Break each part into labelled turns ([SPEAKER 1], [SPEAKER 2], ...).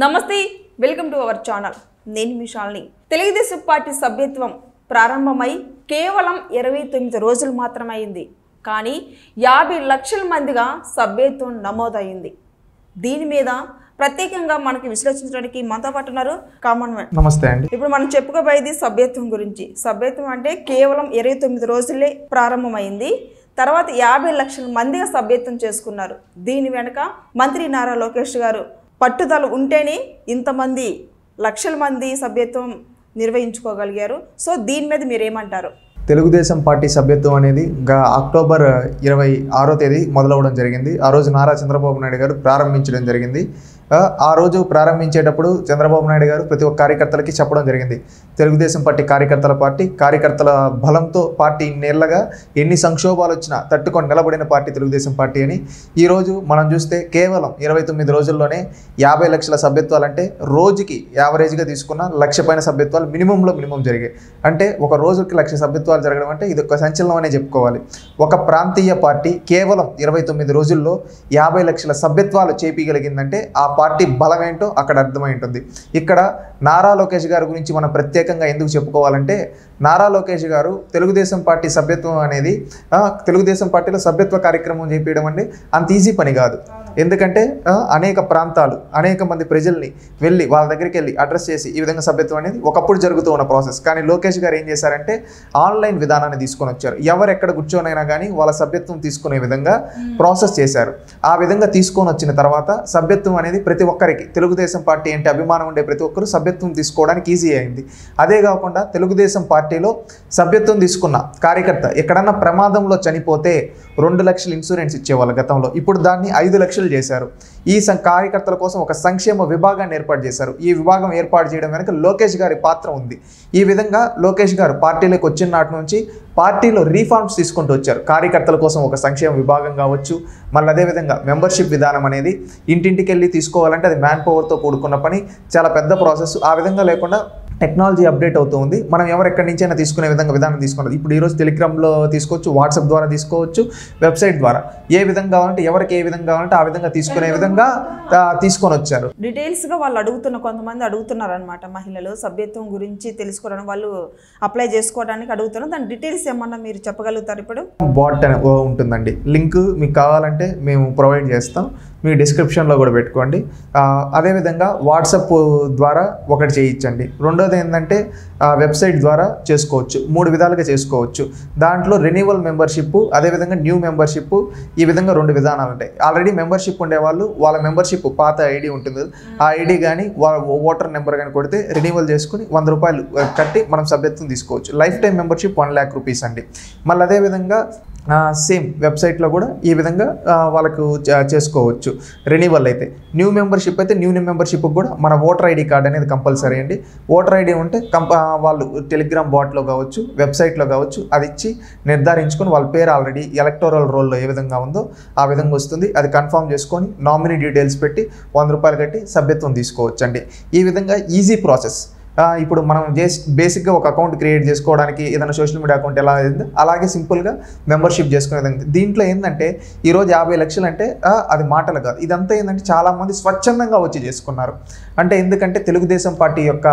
[SPEAKER 1] నమస్తే, welcome to our channel. నేను మీ Shalini. Telugu Desam party సభ్యత్వం ప్రారంభమై కేవలం 29 రోజులు మాత్రమే అయింది. కానీ 50 లక్షల మందిగా సభ్యత్వం నమోదైంది. దీని మీద ప్రత్యేకంగా మనకి విశ్లేషించడానికి మనతో పాటు ఉన్నారు కామన్ మ్యాన్.
[SPEAKER 2] నమస్తే అండి.
[SPEAKER 1] ఇప్పుడు మనం చెప్పుకోబోయేది సభ్యత్వం గురించి. సభ్యత్వం అంటే కేవలం 29 రోజులే ప్రారంభమైంది. తర్వాత 50 లక్షల మందిగా సభ్యత్వం చేసుకున్నారు. దీని వెనుక మంత్రి నారా లోకేష్ గారు పట్టుదల ఉంటేనే ఇంతమంది లక్షల మంది సభ్యత్వం నిర్వహించుకోగలిగారు. సో దీని మీద మీరేమంటారు?
[SPEAKER 2] తెలుగుదేశం పార్టీ సభ్యత్వం అనేది అక్టోబర్ 26వ తేదీ మొదలవడం జరిగింది. ఆ రోజు నారా చంద్రబాబు నాయుడు గారు ప్రారంభించడం జరిగింది. ఆ రోజు ప్రారంభించేటప్పుడు చంద్రబాబు నాయుడు గారు ప్రతి ఒక్క కార్యకర్తలకి చెప్పడం జరిగింది, తెలుగుదేశం పార్టీ కార్యకర్తల బలంతో పార్టీ ఇన్నేళ్లగా ఎన్ని సంక్షోభాలు వచ్చినా తట్టుకొని నిలబడిన పార్టీ తెలుగుదేశం పార్టీ అని. ఈరోజు మనం చూస్తే కేవలం 29 రోజుల్లోనే 50 లక్షల సభ్యత్వాలు, అంటే రోజుకి యావరేజ్గా తీసుకున్న 1,00,000 పైన సభ్యత్వాలు మినిమం జరిగాయి. అంటే ఒక రోజుకి 1,00,000 సభ్యత్వాలు జరగడం అంటే ఇది ఒక సంచలనం అనే చెప్పుకోవాలి. ఒక ప్రాంతీయ పార్టీ కేవలం 29 రోజుల్లో 50 లక్షల సభ్యత్వాలు చేపగలిగిందంటే ఆ పార్టీ బలం ఏంటో అక్కడ అర్థమై ఉంటుంది. ఇక్కడ నారా లోకేష్ గారి గురించి మనం ప్రత్యేకంగా ఎందుకు చెప్పుకోవాలంటే, నారా లోకేష్ గారు తెలుగుదేశం పార్టీ సభ్యత్వం అనేది తెలుగుదేశం పార్టీలో సభ్యత్వ కార్యక్రమం చేపించడం అంటే అంత ఈజీ పని కాదు. ఎందుకంటే అనేక ప్రాంతాలు, అనేక మంది ప్రజల్ని వెళ్ళి వాళ్ళ దగ్గరికి వెళ్ళి అడ్రస్ చేసి ఈ విధంగా సభ్యత్వం అనేది ఒకప్పుడు జరుగుతూ ఉన్న ప్రాసెస్. కానీ లోకేష్ గారు ఏం చేశారంటే ఆన్లైన్ విధానాన్ని తీసుకొని వచ్చారు. ఎవరు ఎక్కడ కూర్చోనైనా కానీ వాళ్ళ సభ్యత్వం తీసుకునే విధంగా ప్రాసెస్ చేశారు. ఆ విధంగా తీసుకొని వచ్చిన తర్వాత సభ్యత్వం అనేది ప్రతి ఒక్కరికి, తెలుగుదేశం పార్టీ అంటే అభిమానం ఉండే ప్రతి ఒక్కరు సభ్యత్వం తీసుకోవడానికి ఈజీ అయింది. అదే కాకుండా తెలుగుదేశం పార్టీలో సభ్యత్వం తీసుకున్న కార్యకర్త ఎక్కడన్నా ప్రమాదంలో చనిపోతే 2 లక్షలు ఇన్సూరెన్స్ ఇచ్చేవాళ్ళు గతంలో. ఇప్పుడు దాన్ని 5 లక్షలు చేశారు. ఈ కార్యకర్తల కోసం ఒక సంక్షేమ విభాగాన్ని ఏర్పాటు చేశారు. ఈ విభాగం ఏర్పాటు చేయడం వెనుక లోకేష్ గారి పాత్ర ఉంది. ఈ విధంగా లోకేష్ గారు పార్టీలోకి వచ్చిన నాటి నుంచి పార్టీలో రీఫార్మ్స్ తీసుకుంటూ వచ్చారు. కార్యకర్తల కోసం ఒక సంక్షేమ విభాగం కావచ్చు, మళ్ళీ అదేవిధంగా మెంబర్షిప్ విధానం అనేది ఇంటింటికి వెళ్ళి తీసుకోవాలంటే అది మ్యాన్ పవర్తో కూడుకున్న పని, చాలా పెద్ద ప్రాసెస్. ఆ విధంగా లేకుండా టెక్నాలజీ అప్డేట్ అవుతూ ఉంది. మనం ఎవరెక్కడి నుంచైనా తీసుకునే విధానం తీసుకున్నది. ఇప్పుడు ఈరోజు టెలిగ్రామ్లో తీసుకోవచ్చు, వాట్సాప్ ద్వారా తీసుకోవచ్చు, వెబ్సైట్ ద్వారా ఏ విధంగా కావాలంటే ఎవరికి ఏ విధంగా కావాలంటే ఆ విధంగా తీసుకునే విధంగా తీసుకొని వచ్చారు.
[SPEAKER 1] డీటెయిల్స్గా వాళ్ళు కొంతమంది అడుగుతున్నారు అనమాట. మహిళలు సభ్యత్వం గురించి తెలుసుకోవడానికి, వాళ్ళు అప్లై చేసుకోవడానికి అడుగుతున్నారు. దాని డీటెయిల్స్ ఏమన్నా మీరు చెప్పగలుగుతారు? ఇప్పుడు
[SPEAKER 2] బాట్ అని ఉంటుందండి, లింక్ మీకు కావాలంటే మేము ప్రొవైడ్ చేస్తాం, మీ డిస్క్రిప్షన్లో కూడా పెట్టుకోండి. అదేవిధంగా వాట్సాప్ ద్వారా ఒకటి చేయించండి. రెండోది ఏంటంటే వెబ్సైట్ ద్వారా చేసుకోవచ్చు. 3 విధాలుగా చేసుకోవచ్చు. దాంట్లో రెన్యువల్ మెంబర్షిప్, అదేవిధంగా న్యూ మెంబర్షిప్, ఈ విధంగా 2 విధానాలు ఉంటాయి. ఆల్రెడీ మెంబర్షిప్ ఉండేవాళ్ళు వాళ్ళ మెంబర్షిప్ పాత ఐడి ఉంటుంది, ఆ ఐడి కానీ వాళ్ళ ఓటర్ నెంబర్ కానీ కొడితే రెన్యువల్ చేసుకుని 100 రూపాయలు కట్టి మనం సభ్యత్వం తీసుకోవచ్చు. Life time membership 1 lakh rupees అండి. మళ్ళీ అదేవిధంగా సేమ్ వెబ్సైట్లో కూడా ఈ విధంగా వాళ్ళకు చేసుకోవచ్చు. రెన్యువల్ అయితే న్యూ మెంబర్షిప్ అయితే న్యూ మెంబర్షిప్ కూడా మన ఓటర్ ఐడి కార్డ్ అనేది కంపల్సరీ అండి. ఓటర్ ఐడి ఉంటే వాళ్ళు టెలిగ్రామ్ బాట్లో కావచ్చు, వెబ్సైట్లో కావచ్చు, అది ఇచ్చి నిర్ధారించుకొని వాళ్ళ పేరు ఆల్రెడీ ఎలక్టోరల్ రోల్లో ఏ విధంగా ఉందో ఆ విధంగా వస్తుంది. అది కన్ఫర్మ్ చేసుకొని నామినీ డీటెయిల్స్ పెట్టి 100 రూపాయలు కట్టి సభ్యత్వం తీసుకోవచ్చు అండి. ఈ విధంగా ఈజీ ప్రాసెస్. ఇప్పుడు మనం బేసిక్గా ఒక అకౌంట్ క్రియేట్ చేసుకోవడానికి ఏదైనా సోషల్ మీడియా అకౌంట్ ఎలా అయిందో అలాగే సింపుల్గా మెంబర్షిప్ చేసుకునే విధంగా. దీంట్లో ఏంటంటే ఈరోజు 50 లక్షలు అంటే అది మాటలు కాదు. ఇదంతా ఏంటంటే చాలామంది స్వచ్ఛందంగా వచ్చి చేసుకున్నారు. అంటే ఎందుకంటే తెలుగుదేశం పార్టీ యొక్క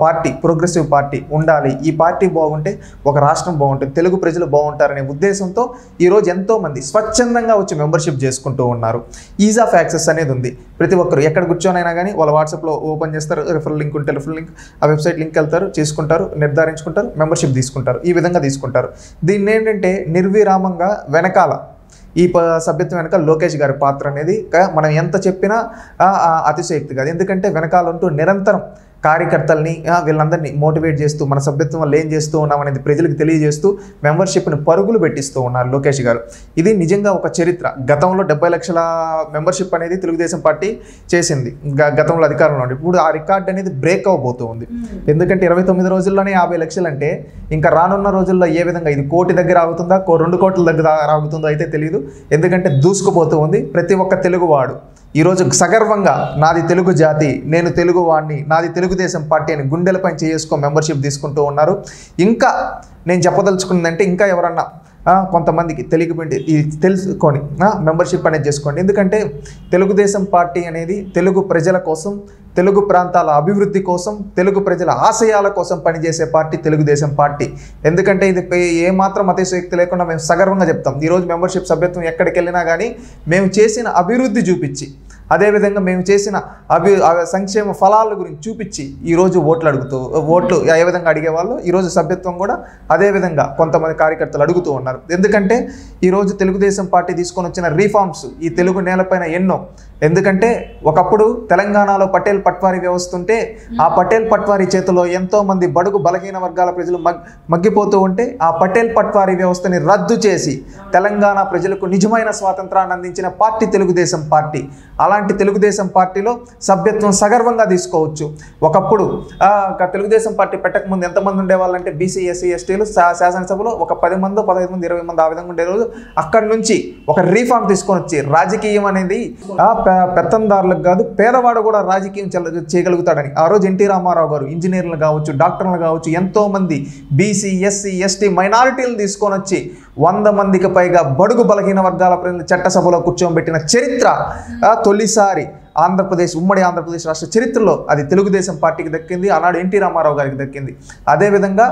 [SPEAKER 2] పార్టీ ప్రోగ్రెసివ్ పార్టీ ఉండాలి, ఈ పార్టీ బాగుంటే ఒక రాష్ట్రం బాగుంటుంది, తెలుగు ప్రజలు బాగుంటారనే ఉద్దేశంతో ఈరోజు ఎంతోమంది స్వచ్ఛందంగా వచ్చి మెంబర్షిప్ చేసుకుంటూ ఉన్నారు. ఈజ్ ఆఫ్ యాక్సెస్ అనేది ఉంది. ప్రతి ఒక్కరు ఎక్కడ కూర్చొనైనా కానీ వాళ్ళ వాట్సాప్లో ఓపెన్ చేస్తారు, రిఫరల్ లింక్ ఉంటే రిఫరల్ లింక్, ఆ వెబ్సైట్ లింక్ వెళ్తారు, చేసుకుంటారు, నిర్ధారించుకుంటారు, మెంబర్షిప్ తీసుకుంటారు. ఈ విధంగా తీసుకుంటారు. దీన్ని ఏంటంటే నిర్విరామంగా వెనకాల ఈ సభ్యత్వం వెనక లోకేష్ గారి పాత్ర అనేది మనం ఎంత చెప్పినా అతిశయోక్తి కాదు. ఎందుకంటే వెనకాల ఉంటూ నిరంతరం కార్యకర్తల్ని వీళ్ళందరినీ మోటివేట్ చేస్తూ మన సభ్యత్వం వల్ల ఏం చేస్తూ ఉన్నాం అనేది ప్రజలకు తెలియజేస్తూ మెంబర్షిప్ని పరుగులు పెట్టిస్తూ ఉన్నారు లోకేష్ గారు. ఇది నిజంగా ఒక చరిత్ర. గతంలో 70 లక్షల మెంబర్షిప్ అనేది తెలుగుదేశం పార్టీ చేసింది గతంలో అధికారంలో ఉండి. ఇప్పుడు ఆ రికార్డ్ అనేది బ్రేక్ అవ్వబోతూ ఉంది. ఎందుకంటే 29 రోజుల్లోనే 50 లక్షలు అంటే ఇంకా రానున్న రోజుల్లో ఏ విధంగా ఇది 1 కోటి దగ్గర ఆగుతుందా, 2 కోట్ల దగ్గర ఆగుతుందో అయితే తెలియదు. ఎందుకంటే దూసుకుపోతూ ఉంది. ప్రతి ఒక్క తెలుగువాడు ఈరోజు సగర్వంగా నాది తెలుగు జాతి, నేను తెలుగు వాడిని, నాది తెలుగుదేశం పార్టీ అని గుండెలపై చేసుకొని మెంబర్షిప్ తీసుకుంటూ ఉన్నారు. ఇంకా నేను చెప్పదలుచుకుందంటే ఇంకా ఎవరన్నా కొంతమందికి తెలియకపోయింది తెలుసుకొని మెంబర్షిప్ అనేది చేసుకోండి. ఎందుకంటే తెలుగుదేశం పార్టీ అనేది తెలుగు ప్రజల కోసం తెలుగు ప్రాంతాల అభివృద్ధి కోసం, తెలుగు ప్రజల ఆశయాల కోసం పనిచేసే పార్టీ తెలుగుదేశం పార్టీ. ఎందుకంటే ఇది ఏమాత్రం అతిశయోక్తి లేకుండా మేము సగర్వంగా చెప్తాం. ఈరోజు మెంబర్షిప్ సభ్యత్వం ఎక్కడికి వెళ్ళినా కానీ మేము చేసిన అభివృద్ధి చూపించి, అదేవిధంగా మేము చేసిన సంక్షేమ ఫలాల గురించి చూపించి ఈరోజు ఓట్లు ఏ విధంగా అడిగేవాళ్ళు ఈరోజు సభ్యత్వం కూడా అదేవిధంగా కొంతమంది కార్యకర్తలు అడుగుతూ ఉన్నారు. ఎందుకంటే ఈరోజు తెలుగుదేశం పార్టీ తీసుకొని వచ్చిన రీఫార్మ్స్ ఈ తెలుగు నేలపైన ఎన్నో. ఎందుకంటే ఒకప్పుడు తెలంగాణలో పటేల్ పట్వారీ వ్యవస్థ ఉంటే ఆ పటేల్ పట్వారీ చేతిలో ఎంతోమంది బడుగు బలహీన వర్గాల ప్రజలు మగ్గిపోతూ ఉంటే ఆ పటేల్ పట్వారీ వ్యవస్థని రద్దు చేసి తెలంగాణ ప్రజలకు నిజమైన స్వాతంత్రాన్ని అందించిన పార్టీ తెలుగుదేశం పార్టీ. అలాంటి తెలుగుదేశం పార్టీలో సభ్యత్వం సగర్వంగా తీసుకోవచ్చు. ఒకప్పుడు తెలుగుదేశం పార్టీ పెట్టకముందు ఎంతమంది ఉండేవాళ్ళంటే బీసీ ఎస్సీ ఎస్టీలు శాసనసభలో ఒక 10 మంది 15 మంది 20 మంది ఆ విధంగా ఉండేవాళ్ళు. అక్కడి నుంచి ఒక రీఫార్మ్ తీసుకొని వచ్చి రాజకీయం అనేది పెత్తందారులకు కాదు పేదవాడు కూడా రాజకీయం చేయగలుగుతాడని ఆ రోజు ఎన్టీ రామారావు గారు ఇంజనీర్లు కావచ్చు, డాక్టర్లు కావచ్చు, ఎంతోమంది బీసీ ఎస్సీ ఎస్టీ మైనారిటీలు తీసుకొని వచ్చి 100 మందికి పైగా బడుగు బలహీన వర్గాల ప్రజలు చట్టసభలో కూర్చోబెట్టిన చరిత్ర తొలిసారి ఉమ్మడి ఆంధ్రప్రదేశ్ రాష్ట్ర చరిత్రలో అది తెలుగుదేశం పార్టీకి దక్కింది. ఆనాడు ఎన్టీ రామారావు గారికి దక్కింది. అదేవిధంగా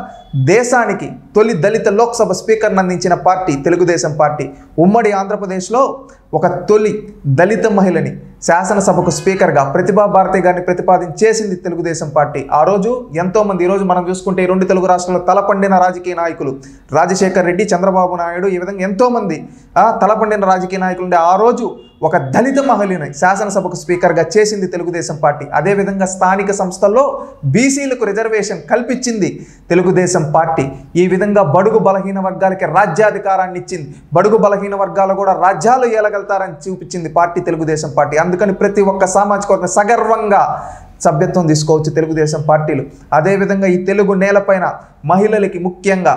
[SPEAKER 2] దేశానికి తొలి దళిత లోక్సభ స్పీకర్ని అందించిన పార్టీ తెలుగుదేశం పార్టీ. ఉమ్మడి ఆంధ్రప్రదేశ్లో ఒక తొలి దళిత మహిళని శాసనసభకు స్పీకర్గా ప్రతిభా భారతి గారిని ప్రతిపాదించేసింది తెలుగుదేశం పార్టీ. ఆ రోజు ఎంతోమంది, ఈరోజు మనం చూసుకుంటే 2 తెలుగు రాష్ట్రాల్లో తలపండిన రాజకీయ నాయకులు రాజశేఖర్ రెడ్డి, చంద్రబాబు నాయుడు, ఈ విధంగా ఎంతోమంది తలపండిన రాజకీయ నాయకులు ఉండే ఆ రోజు ఒక దళిత మహిళని శాసనసభకు స్పీకర్గా చేసింది తెలుగుదేశం పార్టీ. అదేవిధంగా స్థానిక సంస్థల్లో బీసీలకు రిజర్వేషన్ కల్పించింది తెలుగుదేశం పార్టీ. ఈ విధంగా బడుగు బలహీన వర్గాలకి రాజ్యాధికారాన్ని ఇచ్చింది. బడుగు బలహీన వర్గాలు కూడా రాజ్యాలు ఏలగలుగుతారని చూపించింది పార్టీ తెలుగుదేశం పార్టీ. అందుకని ప్రతి ఒక్క సామాజిక వర్గం సగర్వంగా సభ్యత్వం తీసుకోవచ్చు తెలుగుదేశం పార్టీలు. అదేవిధంగా ఈ తెలుగు నేలపైన మహిళలకి ముఖ్యంగా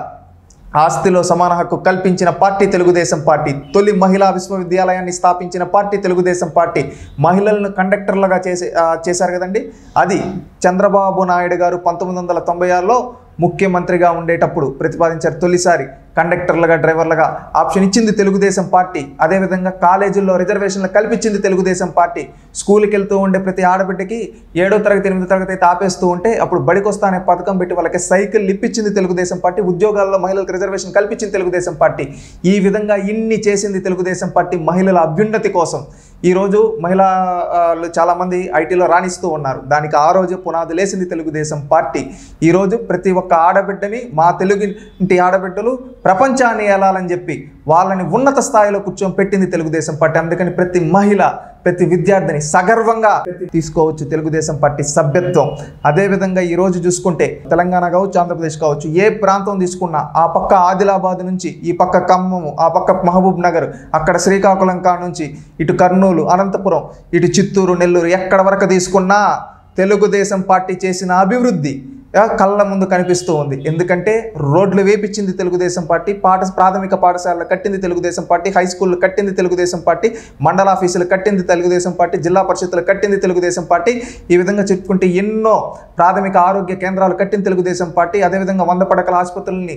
[SPEAKER 2] ఆస్తిలో సమాన హక్కు కల్పించిన పార్టీ తెలుగుదేశం పార్టీ. తొలి మహిళా విశ్వవిద్యాలయాన్ని స్థాపించిన పార్టీ తెలుగుదేశం పార్టీ. మహిళలను కండక్టర్లుగా చేశారు కదండి. అది చంద్రబాబు నాయుడు గారు 1996లో ముఖ్యమంత్రిగా ఉండేటప్పుడు ప్రతిపాదించారు. తొలిసారి కండక్టర్లుగా, డ్రైవర్లుగా ఆప్షన్ ఇచ్చింది తెలుగుదేశం పార్టీ. అదేవిధంగా కాలేజీల్లో రిజర్వేషన్లు కల్పించింది తెలుగుదేశం పార్టీ. స్కూల్కి వెళ్తూ ఉండే ప్రతి ఆడబిడ్డకి 7వ తరగతి 8వ తరగతి అయితే ఆపేస్తూ ఉంటే అప్పుడు బడికొస్తా అనే పథకం పెట్టి వాళ్ళకి సైకిల్ ఇప్పించింది తెలుగుదేశం పార్టీ. ఉద్యోగాల్లో మహిళలకు రిజర్వేషన్ కల్పించింది తెలుగుదేశం పార్టీ. ఈ విధంగా ఇన్ని చేసింది తెలుగుదేశం పార్టీ మహిళల అభ్యున్నతి కోసం. ఈరోజు మహిళలు చాలామంది ఐటీలో రాణిస్తూ ఉన్నారు. దానికి ఆ రోజు పునాది లేసింది తెలుగుదేశం పార్టీ. ఈరోజు ప్రతి ఒక్క ఆడబిడ్డని, మా తెలుగు ఇంటి ఆడబిడ్డలు ప్రపంచాన్ని ఏలాలని చెప్పి వాళ్ళని ఉన్నత స్థాయిలో పెట్టింది తెలుగుదేశం పార్టీ. అందుకని ప్రతి మహిళ, ప్రతి విద్యార్థిని సగర్వంగా తీసుకోవచ్చు తెలుగుదేశం పార్టీ సభ్యత్వం. అదేవిధంగా ఈరోజు చూసుకుంటే తెలంగాణ కావచ్చు, ఆంధ్రప్రదేశ్ కావచ్చు, ఏ ప్రాంతం తీసుకున్నా ఆ పక్క ఆదిలాబాద్ నుంచి ఈ పక్క ఖమ్మము, ఆ పక్క మహబూబ్ నగర్, అక్కడ శ్రీకాకుళం నుంచి ఇటు కర్నూలు, అనంతపురం, ఇటు చిత్తూరు, నెల్లూరు, ఎక్కడ వరకు తీసుకున్నా తెలుగుదేశం పార్టీ చేసిన అభివృద్ధి కళ్ళ ముందు కనిపిస్తూ ఉంది. ఎందుకంటే రోడ్లు వేపించింది తెలుగుదేశం పార్టీ, ప్రాథమిక పాఠశాలలు కట్టింది తెలుగుదేశం పార్టీ, హై స్కూళ్ళు కట్టింది తెలుగుదేశం పార్టీ, మండల ఆఫీసులు కట్టింది తెలుగుదేశం పార్టీ, జిల్లా పరిషత్తులు కట్టింది తెలుగుదేశం పార్టీ. ఈ విధంగా చెప్పుకుంటే ఎన్నో ప్రాథమిక ఆరోగ్య కేంద్రాలు కట్టింది తెలుగుదేశం పార్టీ. అదేవిధంగా 100 పడకల ఆసుపత్రులని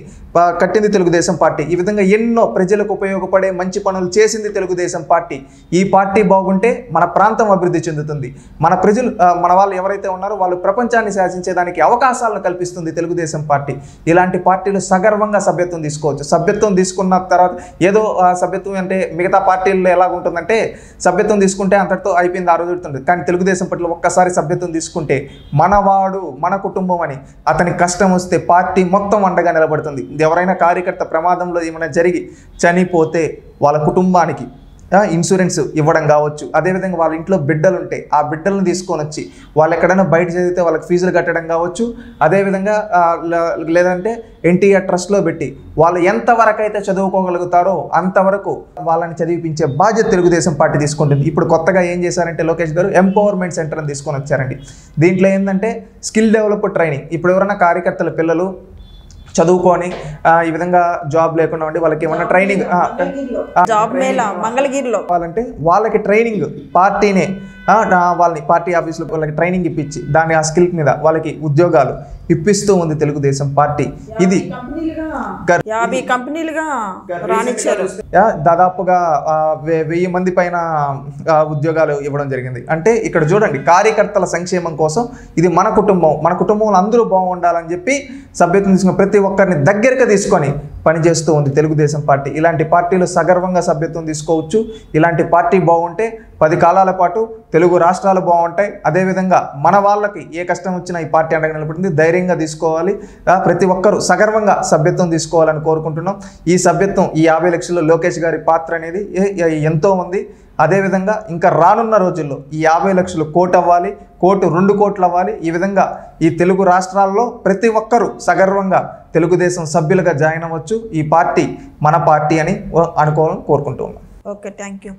[SPEAKER 2] కట్టింది తెలుగుదేశం పార్టీ. ఈ విధంగా ఎన్నో ప్రజలకు ఉపయోగపడే మంచి పనులు చేసింది తెలుగుదేశం పార్టీ. ఈ పార్టీ బాగుంటే మన ప్రాంతం అభివృద్ధి చెందుతుంది. మన ప్రజలు, మన వాళ్ళు ఎవరైతే ఉన్నారో వాళ్ళు ప్రపంచాన్ని శాసించేదానికి అవకాశాలు కల్పిస్తుంది తెలుగుదేశం పార్టీ. ఇలాంటి పార్టీలు సగర్వంగా సభ్యత్వం తీసుకోవచ్చు. సభ్యత్వం తీసుకున్న తర్వాత ఏదో సభ్యత్వం అంటే మిగతా పార్టీల్లో ఎలాగుంటుందంటే సభ్యత్వం తీసుకుంటే అంతటితో అయిపోయింది, ఆ రోజు ఉంటుంది. కానీ తెలుగుదేశం పార్టీలో ఒక్కసారి సభ్యత్వం తీసుకుంటే మనవాడు మన కుటుంబం అని అతని కష్టం వస్తే పార్టీ మొత్తం అండగా నిలబడుతుంది. ఎవరైనా కార్యకర్త ప్రమాదంలో ఏమైనా జరిగి చనిపోతే వాళ్ళ కుటుంబానికి ఇన్సూరెన్స్ ఇవ్వడం కావచ్చు. అదేవిధంగా వాళ్ళ ఇంట్లో బిడ్డలు ఉంటే ఆ బిడ్డలను తీసుకొని వచ్చి వాళ్ళు ఎక్కడైనా బయట చదివితే వాళ్ళకి ఫీజులు కట్టడం కావచ్చు. అదేవిధంగా లేదంటే ఎన్టీఆర్ ట్రస్ట్లో పెట్టి వాళ్ళు ఎంతవరకు అయితే చదువుకోగలుగుతారో అంతవరకు వాళ్ళని చదివిపించే బాధ్యత తెలుగుదేశం పార్టీ తీసుకుంటుంది. ఇప్పుడు కొత్తగా ఏం చేశారంటే లోకేష్ గారు ఎంపవర్మెంట్ సెంటర్ అని తీసుకొని వచ్చారండి. దీంట్లో ఏంటంటే స్కిల్ డెవలప్ ట్రైనింగ్. ఇప్పుడు ఎవరైనా కార్యకర్తల పిల్లలు చదువుకొని ఈ విధంగా జాబ్ లేకుండా ఉండి వాళ్ళకి ఏమన్నా ట్రైనింగ్
[SPEAKER 1] జాబ్ మేళ మంగళగిరిలో
[SPEAKER 2] వాళ్ళంటే వాళ్ళకి ట్రైనింగ్ పార్టీనే వాళ్ళని పార్టీ ఆఫీసులో వాళ్ళకి ట్రైనింగ్ ఇప్పించి దాని ఆ స్కిల్ మీద వాళ్ళకి ఉద్యోగాలు ఇప్పిస్తూ ఉంది తెలుగుదేశం పార్టీ. ఇది
[SPEAKER 1] 50 కంపెనీలుగా రానిచ్చారు.
[SPEAKER 2] దాదాపుగా 1000 మంది పైన ఉద్యోగాలు ఇవ్వడం జరిగింది. అంటే ఇక్కడ చూడండి, కార్యకర్తల సంక్షేమం కోసం ఇది మన కుటుంబంలో అందరూ బాగుండాలని చెప్పి సభ్యత్వం తీసుకుని ప్రతి ఒక్కరిని దగ్గరగా తీసుకొని పనిచేస్తూ ఉంది తెలుగుదేశం పార్టీ. ఇలాంటి పార్టీలు సగర్వంగా సభ్యత్వం తీసుకోవచ్చు. ఇలాంటి పార్టీ బాగుంటే 10 కాలాల పాటు తెలుగు రాష్ట్రాలు బాగుంటాయి. అదేవిధంగా మన వాళ్ళకి ఏ కష్టం వచ్చినా ఈ పార్టీ అండగా నిలబడింది. ధైర్యంగా తీసుకోవాలి. ప్రతి ఒక్కరూ సగర్వంగా సభ్యత్వం తీసుకోవాలని కోరుకుంటున్నాం. ఈ సభ్యత్వం ఈ 50 లక్షల్లో లోకేష్ గారి పాత్ర అనేది ఎంతో ఉంది. అదేవిధంగా ఇంకా రానున్న రోజుల్లో ఈ 50 లక్షలు 1 కోటి అవ్వాలి, 1 కోటి 2 కోట్లు అవ్వాలి. ఈ విధంగా ఈ తెలుగు రాష్ట్రాల్లో ప్రతి ఒక్కరూ సగర్వంగా తెలుగుదేశం సభ్యులుగా జాయిన్ అవ్వచ్చు. ఈ పార్టీ మన పార్టీ అని అనుకోవాలని కోరుకుంటూ ఉన్నాం.
[SPEAKER 1] Okay, thank you.